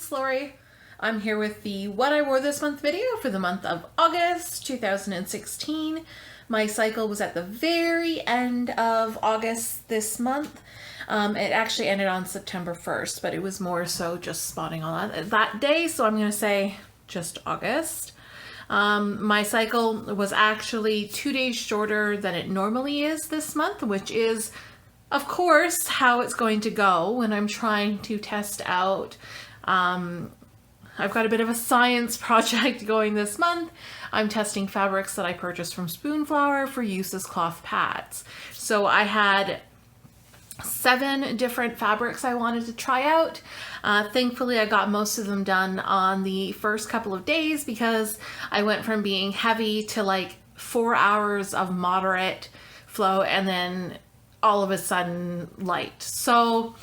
it's Lori. I'm here with the What I Wore This Month video for the month of August 2016. My cycle was at the very end of August this month. It actually ended on September 1st, but it was more so just spotting on that day, so I'm going to say just August. My cycle was actually 2 days shorter than it normally is this month, which is, of course, how it's going to go when I'm trying to test out. I've got a bit of a science project going this month. I'm testing fabrics that I purchased from Spoonflower for use as cloth pads. So I had 7 different fabrics I wanted to try out. Thankfully, I got most of them done on the first couple of days because I went from being heavy to like 4 hours of moderate flow and then all of a sudden light. So,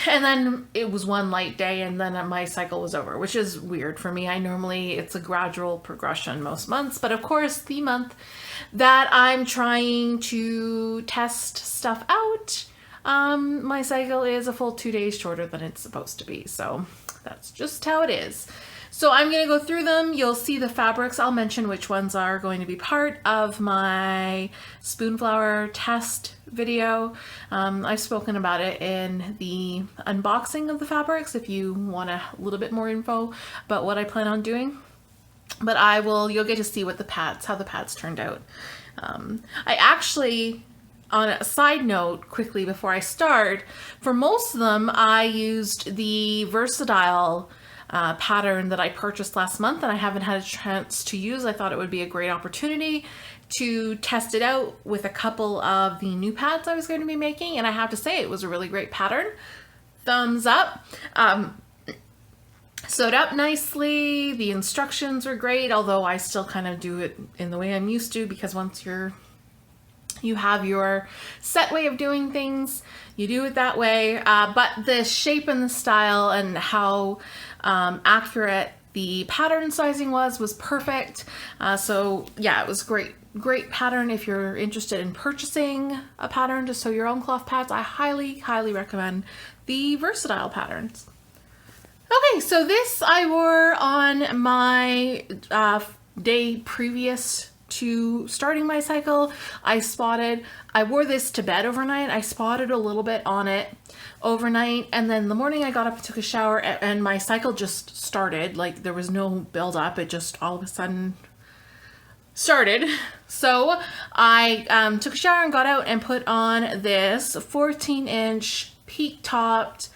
and then it was one light day and then my cycle was over, which is weird for me. It's a gradual progression most months, but of course the month that I'm trying to test stuff out, my cycle is a full 2 days shorter than it's supposed to be. So that's just how it is. So I'm going to go through them. You'll see the fabrics. I'll mention which ones are going to be part of my Spoonflower test video. I've spoken about it in the unboxing of the fabrics if you want a little bit more info about what I plan on doing. But you'll get to see how the pads turned out. I actually, on a side note, quickly before I start, for most of them, I used the Versatile pattern that I purchased last month and I haven't had a chance to use. I thought it would be a great opportunity to test it out with a couple of the new pads I was going to be making, and I have to say it was a really great pattern. Thumbs up. Sewed up nicely. The instructions were great, although I still kind of do it in the way I'm used to, because once you have your set way of doing things, you do it that way. But the shape and the style and how accurate the pattern sizing was perfect. So yeah, it was great pattern. If you're interested in purchasing a pattern to sew your own cloth pads, I highly recommend the Versatile patterns. Okay, so this I wore on my day previous to starting my cycle. I wore this to bed overnight. I spotted a little bit on it overnight, and then the morning I got up and took a shower and my cycle just started. Like, there was no build up, it just all of a sudden started. So I took a shower and got out and put on this 14-inch peak topped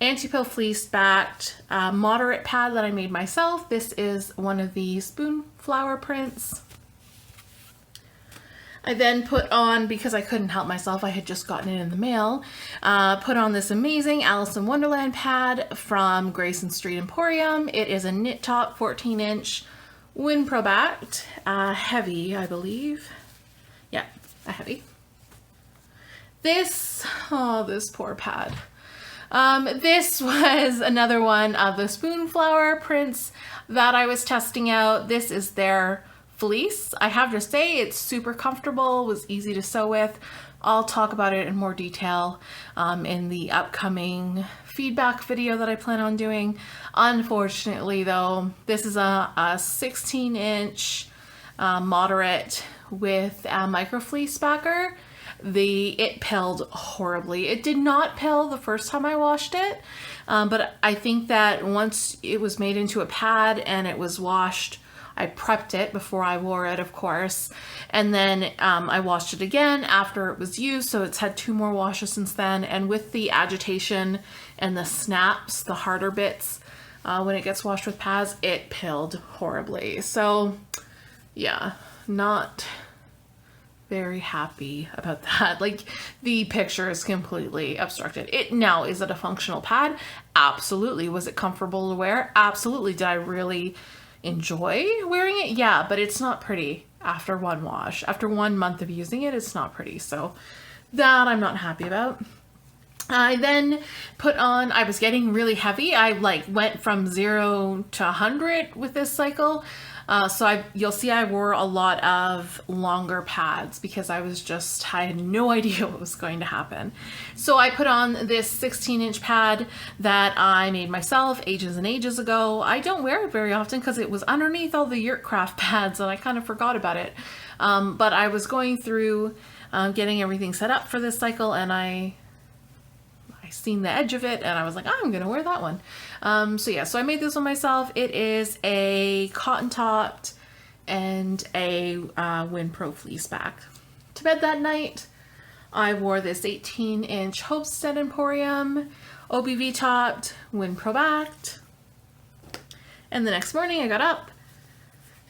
anti-pill fleece backed moderate pad that I made myself. This is one of the Spoonflower prints. I then put on, because I couldn't help myself, I had just gotten it in the mail, put on this amazing Alice in Wonderland pad from Grayson Street Emporium. It is a knit top, 14-inch, Winpro backed, heavy, I believe. Yeah, a heavy. This poor pad. This was another one of the Spoonflower prints that I was testing out. This is their fleece. I have to say it's super comfortable, was easy to sew with. I'll talk about it in more detail in the upcoming feedback video that I plan on doing. Unfortunately though, this is a 16-inch moderate with a micro fleece backer. It pilled horribly. It did not pill the first time I washed it, but I think that once it was made into a pad and it was washed, I prepped it before I wore it, of course, and then I washed it again after it was used, so it's had 2 more washes since then, and with the agitation and the snaps, the harder bits, when it gets washed with pads, it pilled horribly. So yeah, not very happy about that. Like, the picture is completely obstructed. Now, is it a functional pad? Absolutely. Was it comfortable to wear? Absolutely. Did I really enjoy wearing it? Yeah, but it's not pretty after one wash. After 1 month of using it, it's not pretty. So that I'm not happy about. I then put on, I was getting really heavy. I went from 0 to 100 with this cycle. You'll see I wore a lot of longer pads because I had no idea what was going to happen. So I put on this 16-inch pad that I made myself ages and ages ago. I don't wear it very often because it was underneath all the Yurtcraft pads and I kind of forgot about it. But I was going through getting everything set up for this cycle, and I seen the edge of it and I was like, oh, I'm gonna wear that one. So I made this one myself. It is a cotton topped and a WinPro fleece back. To bed that night, I wore this 18-inch Homestead Emporium, OBV topped, WinPro backed. And the next morning I got up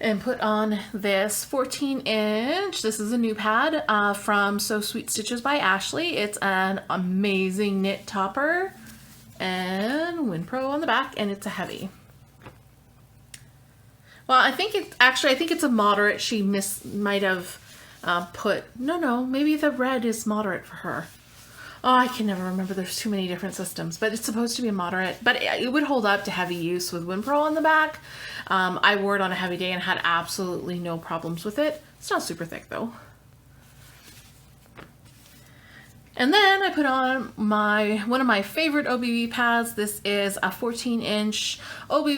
and put on this 14-inch, this is a new pad from So Sweet Stitches by Ashley. It's an amazing knit topper and WinPro on the back, and it's a heavy. Well, I think it's a moderate. She might have put, maybe the red is moderate for her. Oh, I can never remember. There's too many different systems, but it's supposed to be a moderate, but it would hold up to heavy use with WinPro on the back. I wore it on a heavy day and had absolutely no problems with it. It's not super thick though. And then I put on one of my favorite OBV pads. This is a 14-inch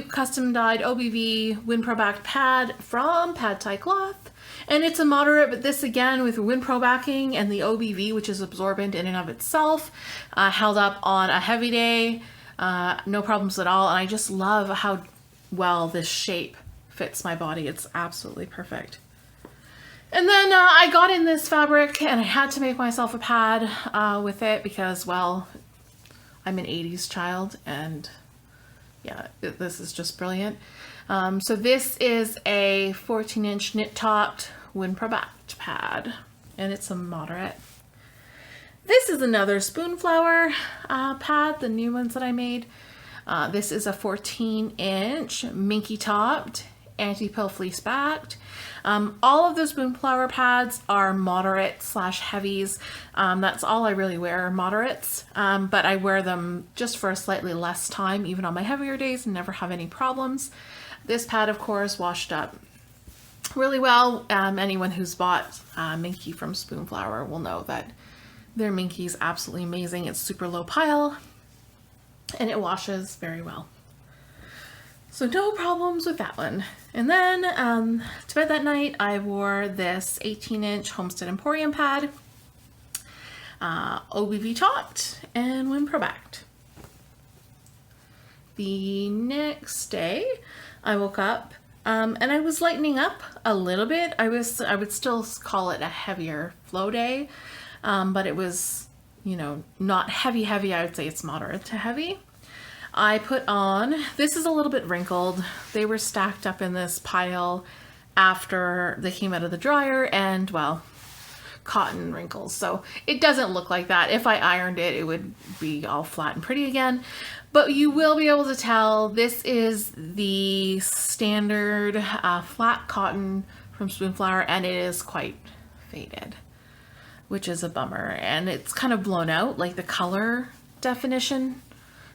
custom dyed OBV WinPro backed pad from Pad Thai Cloth. And it's a moderate, but this again with WinPro backing and the OBV, which is absorbent in and of itself, held up on a heavy day, no problems at all. And I just love how well this shape fits my body. It's absolutely perfect. And then I got in this fabric and I had to make myself a pad with it because, well, I'm an 80s child and yeah, this is just brilliant. So this is a 14-inch knit topped WinPro backed pad, and it's a moderate. This is another Spoonflower pad, the new ones that I made. This is a 14-inch minky topped anti-pill fleece backed. All of the Spoonflower pads are moderate / heavies. That's all I really wear, moderates, but I wear them just for a slightly less time, even on my heavier days, and never have any problems. This pad, of course, washed up really well. Anyone who's bought Minky from Spoonflower will know that their Minky is absolutely amazing. It's super low pile and it washes very well. So no problems with that one. And then to bed that night, I wore this 18-inch Homestead Emporium pad, OBV topped and WinPro backed. The next day, I woke up and I was lightening up a little bit. I would still call it a heavier flow day, but it was, not heavy. I would say it's moderate to heavy. I put on, this is a little bit wrinkled. They were stacked up in this pile after they came out of the dryer and, well, cotton wrinkles. So it doesn't look like that. If I ironed it, it would be all flat and pretty again. But you will be able to tell this is the standard flat cotton from Spoonflower, and it is quite faded, which is a bummer. And it's kind of blown out, like the color definition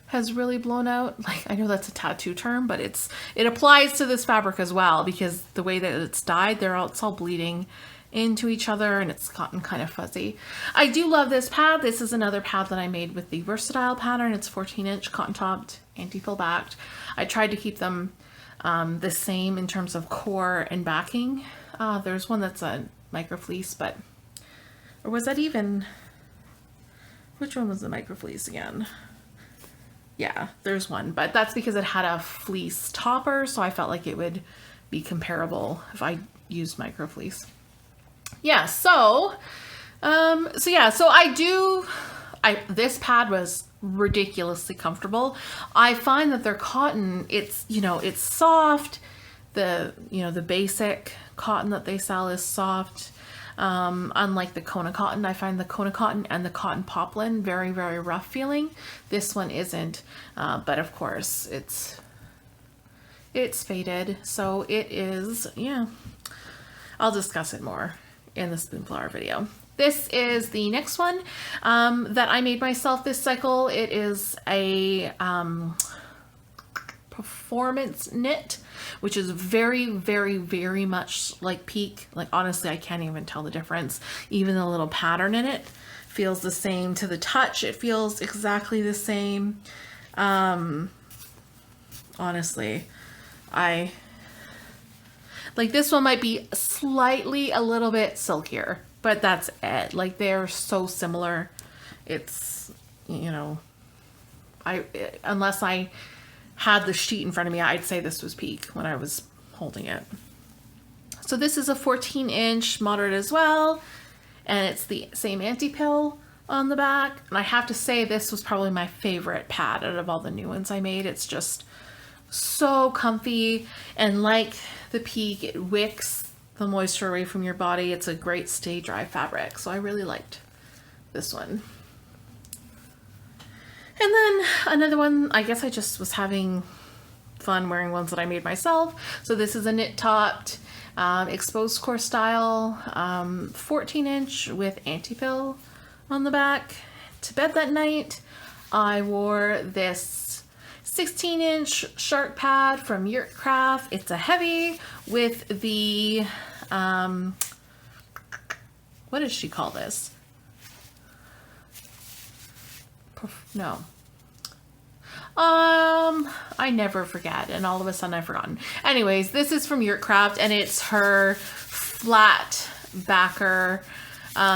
has really blown out. Like, I know that's a tattoo term, but it applies to this fabric as well, because the way that it's dyed, it's all bleeding into each other and it's gotten kind of fuzzy. I do love this pad. This is another pad that I made with the Versatile pattern. It's 14-inch cotton topped, anti-fill backed. I tried to keep them the same in terms of core and backing. There's one that's a micro fleece, or was that even, which one was the micro fleece again? Yeah, there's one, but that's because it had a fleece topper, so I felt like it would be comparable if I used micro fleece. Yeah, so this pad was ridiculously comfortable. I find that their cotton, it's soft. The basic cotton that they sell is soft. Unlike the Kona cotton, I find the Kona cotton and the cotton poplin very, very rough feeling. This one isn't, but of course it's faded. So it is, I'll discuss it more in the Spoonflower video. This is the next one that I made myself this cycle. It is a performance knit. which is very, very, very much like Peak. Like, honestly, I can't even tell the difference. Even the little pattern in it feels the same to the touch. It feels exactly the same. Honestly, I like this one might be slightly a little bit silkier, but that's it. Like, they're so similar. It's, you know, unless I had the sheet in front of me, I'd say this was Peak when I was holding it. So this is a 14-inch moderate as well, and it's the same anti-pill on the back. And I have to say, this was probably my favorite pad out of all the new ones I made. It's just so comfy, and like the Peak, it wicks the moisture away from your body. It's a great stay dry fabric, so I really liked this one. And then another one, I guess I just was having fun wearing ones that I made myself. So this is a knit topped exposed core style 14-inch with anti-pill on the back. To bed that night, I wore this 16-inch shark pad from WIWTM. It's a heavy with the, what does she call this? No. I never forget, and all of a sudden I've forgotten. Anyways, this is from WIWTM, and it's her flat backer.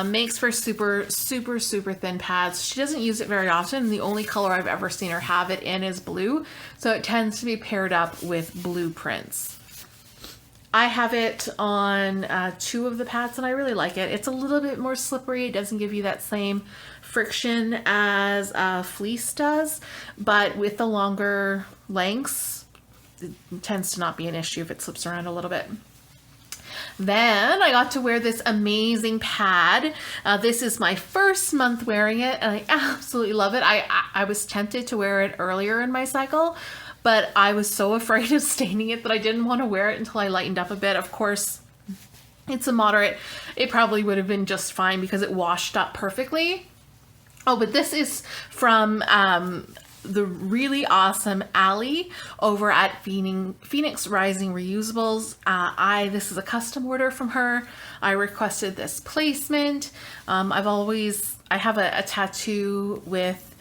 Makes for super, super, super thin pads. She doesn't use it very often. The only color I've ever seen her have it in is blue, so it tends to be paired up with blue prints. I have it on 2 of the pads, and I really like it. It's a little bit more slippery. It doesn't give you that same friction as fleece does, but with the longer lengths, it tends to not be an issue if it slips around a little bit. Then I got to wear this amazing pad. This is my first month wearing it, and I absolutely love it. I was tempted to wear it earlier in my cycle, but I was so afraid of staining it that I didn't want to wear it until I lightened up a bit. Of course, it's a moderate. It probably would have been just fine because it washed up perfectly. Oh, but this is from the really awesome Allie over at Phoenix Rising Reusables. This is a custom order from her. I requested this placement. I have a tattoo with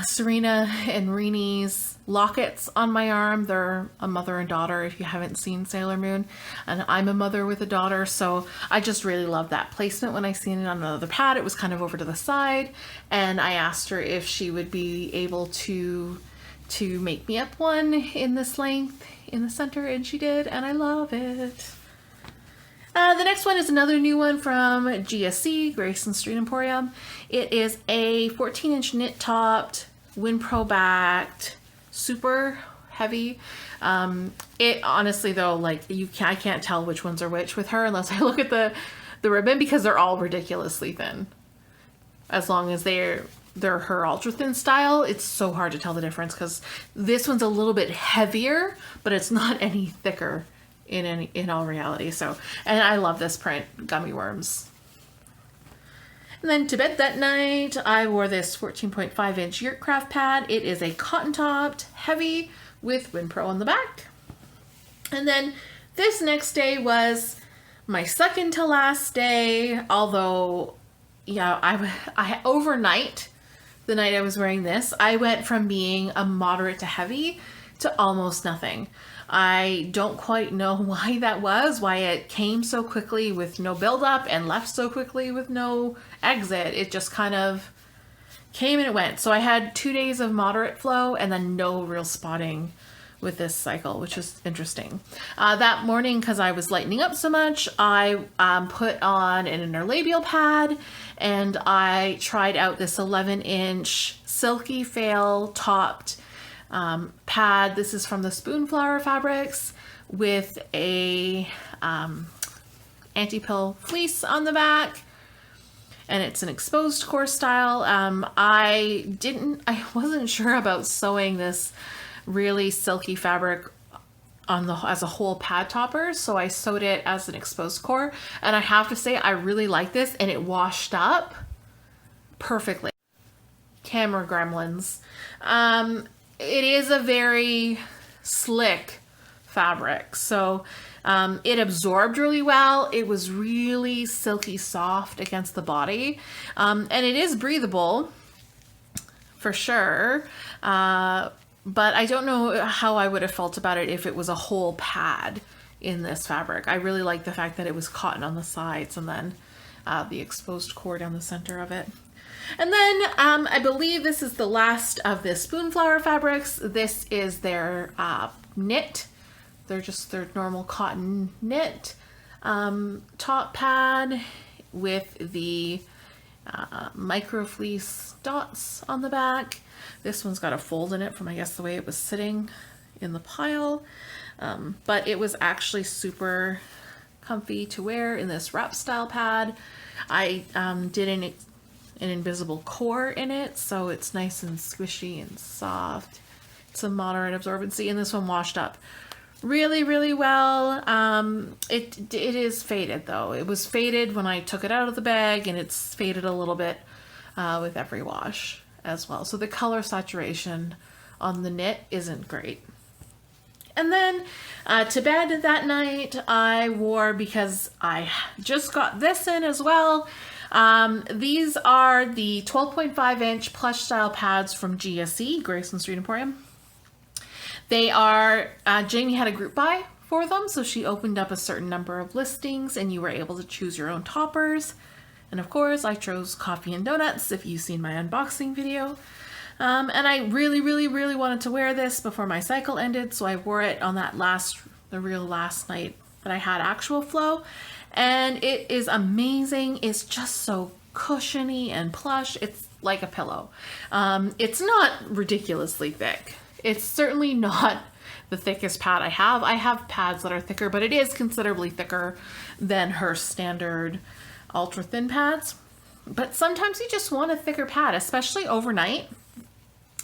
Serena and Reni's lockets on my arm. They're a mother and daughter, if you haven't seen Sailor Moon, and I'm a mother with a daughter, so I just really love that placement. When I seen it on another pad, it was kind of over to the side, and I asked her if she would be able to make me up one in this length in the center, and she did, and I love it. The next one is another new one from GSC, Grayson Street Emporium. It is a 14-inch knit topped, WinPro backed, super heavy. It honestly though, like I can't tell which ones are which with her unless I look at the ribbon, because they're all ridiculously thin. As long as they're her ultra thin style, it's so hard to tell the difference, because this one's a little bit heavier, but it's not any thicker in all reality. So, and I love this print, Gummy Worms. And then to bed that night, I wore this 14.5-inch Yurtcraft pad. It is a cotton topped, heavy with WinPro on the back. And then this next day was my second to last day, although, yeah, I overnight, the night I was wearing this, I went from being a moderate to heavy to almost nothing. I don't quite know why that was, why it came so quickly with no buildup and left so quickly with no exit. It just kind of came and it went. So I had 2 days of moderate flow and then no real spotting with this cycle, which is interesting. That morning, because I was lightening up so much, I put on an interlabial pad, and I tried out this 11-inch Silky Fail topped pad. This is from the Spoonflower Fabrics with a anti-pill fleece on the back, and it's an exposed core style. I wasn't sure about sewing this really silky fabric as a whole pad topper, so I sewed it as an exposed core, and I have to say I really like this, and it washed up perfectly. Camera gremlins. It is a very slick fabric. So it absorbed really well. It was really silky soft against the body. And it is breathable for sure. But I don't know how I would have felt about it if it was a whole pad in this fabric. I really like the fact that it was cotton on the sides and then the exposed core down the center of it. And then I believe this is the last of the Spoonflower fabrics. This is their knit. They're just their normal cotton knit top pad with the micro fleece dots on the back. This one's got a fold in it from, I guess, the way it was sitting in the pile. But it was actually super comfy to wear in this wrap style pad. I did an invisible core in it, so it's nice and squishy and soft. It's a moderate absorbency, and this one washed up really, really well. It is faded though. It was faded when I took it out of the bag, and it's faded a little bit with every wash as well. So the color saturation on the knit isn't great. And then to bed that night, I wore, because I just got this in as well, these are the 12.5 inch plush style pads from GSE, Grayson Street Emporium. They are, Jamie had a group buy for them, so she opened up a certain number of listings and you were able to choose your own toppers. And of course, I chose coffee and donuts, if you've seen my unboxing video. And I really, really, really wanted to wear this before my cycle ended, so I wore it on that the real last night that I had actual flow. And it is amazing. It's just so cushiony and plush. It's like a pillow. It's not ridiculously thick. It's certainly not the thickest pad I have. I have pads that are thicker, but it is considerably thicker than her standard ultra thin pads. But sometimes you just want a thicker pad, especially overnight.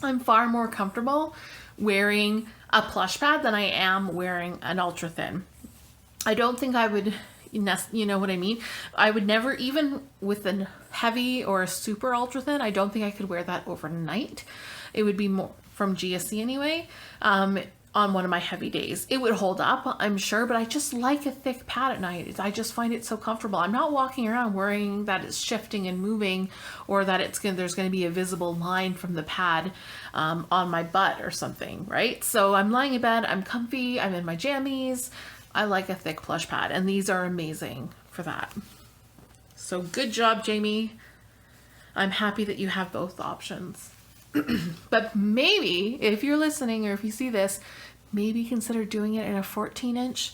I'm far more comfortable wearing a plush pad than I am wearing an ultra thin. I don't think I would, you know what I mean? I would never, even with a heavy or a super ultra thin, I don't think I could wear that overnight. It would be more from GSC anyway, on one of my heavy days. It would hold up, I'm sure, but I just like a thick pad at night. I just find it so comfortable. I'm not walking around worrying that it's shifting and moving, or that there's going to be a visible line from the pad on my butt or something, right? So I'm lying in bed, I'm comfy, I'm in my jammies. I like a thick plush pad, and these are amazing for that. So good job, Jamie. I'm happy that you have both options. But maybe if you're listening, or if you see this, maybe consider doing it in a 14 inch.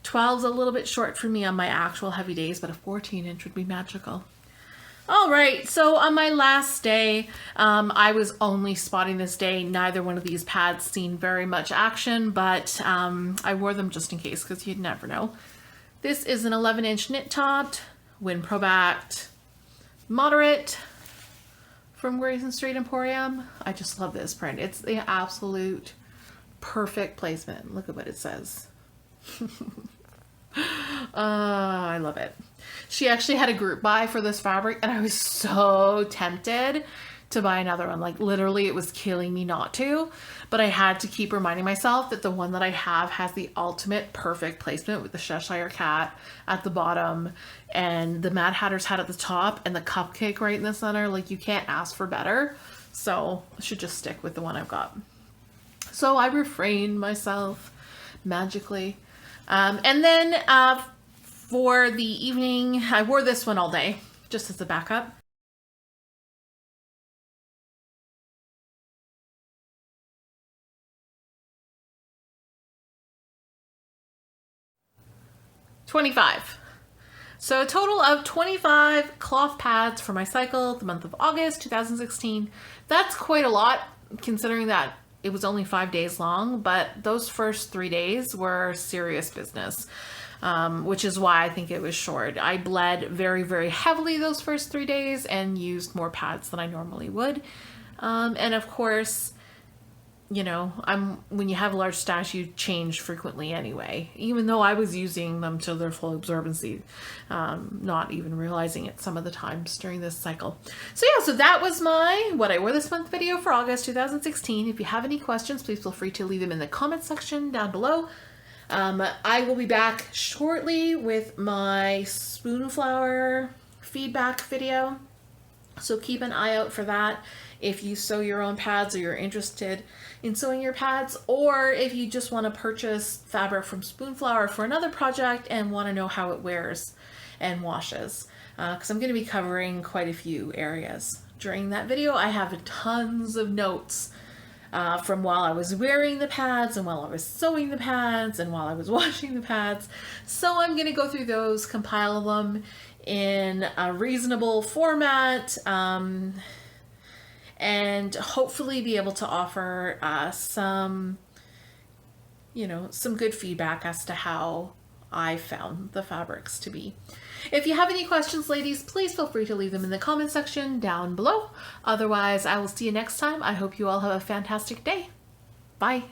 12's a little bit short for me on my actual heavy days, but a 14 inch would be magical. All right, so on my last day, I was only spotting this day. Neither one of these pads seen very much action, but I wore them just in case, because you'd never know. This is an 11 inch knit topped, Win Pro backed, moderate, from Grayson Street Emporium. I just love this print. It's the absolute perfect placement. Look at what it says. I love it. She actually had a group buy for this fabric, and I was so tempted to buy another one. Like literally it was killing me not to, but I had to keep reminding myself that the one that I have has the ultimate perfect placement with the Cheshire Cat at the bottom and the Mad Hatter's hat at the top and the cupcake right in the center. Like you can't ask for better. So I should just stick with the one I've got. So I refrained myself magically. And then for the evening, I wore this one all day just as a backup. $25. So a total of 25 cloth pads for my cycle, the month of August 2016. That's quite a lot considering that it was only 5 days long, but those first 3 days were serious business, which is why I think it was short. I bled very, very heavily those first 3 days and used more pads than I normally would. And of course, you know, when you have a large stash, you change frequently anyway, even though I was using them to their full absorbency, not even realizing it some of the times during this cycle. So yeah, so that was my What I Wore This Month video for August 2016. If you have any questions, please feel free to leave them in the comments section down below. I will be back shortly with my spoonflower feedback video, so keep an eye out for that if you sew your own pads or you're interested in sewing your pads, or if you just want to purchase fabric from Spoonflower for another project and want to know how it wears and washes, because I'm going to be covering quite a few areas during that video. I have tons of notes from while I was wearing the pads and while I was sewing the pads and while I was washing the pads. So I'm going to go through those, compile them in a reasonable format, and hopefully be able to offer some good feedback as to how I found the fabrics to be. If you have any questions, ladies, please feel free to leave them in the comment section down below. Otherwise, I will see you next time. I hope you all have a fantastic day. Bye.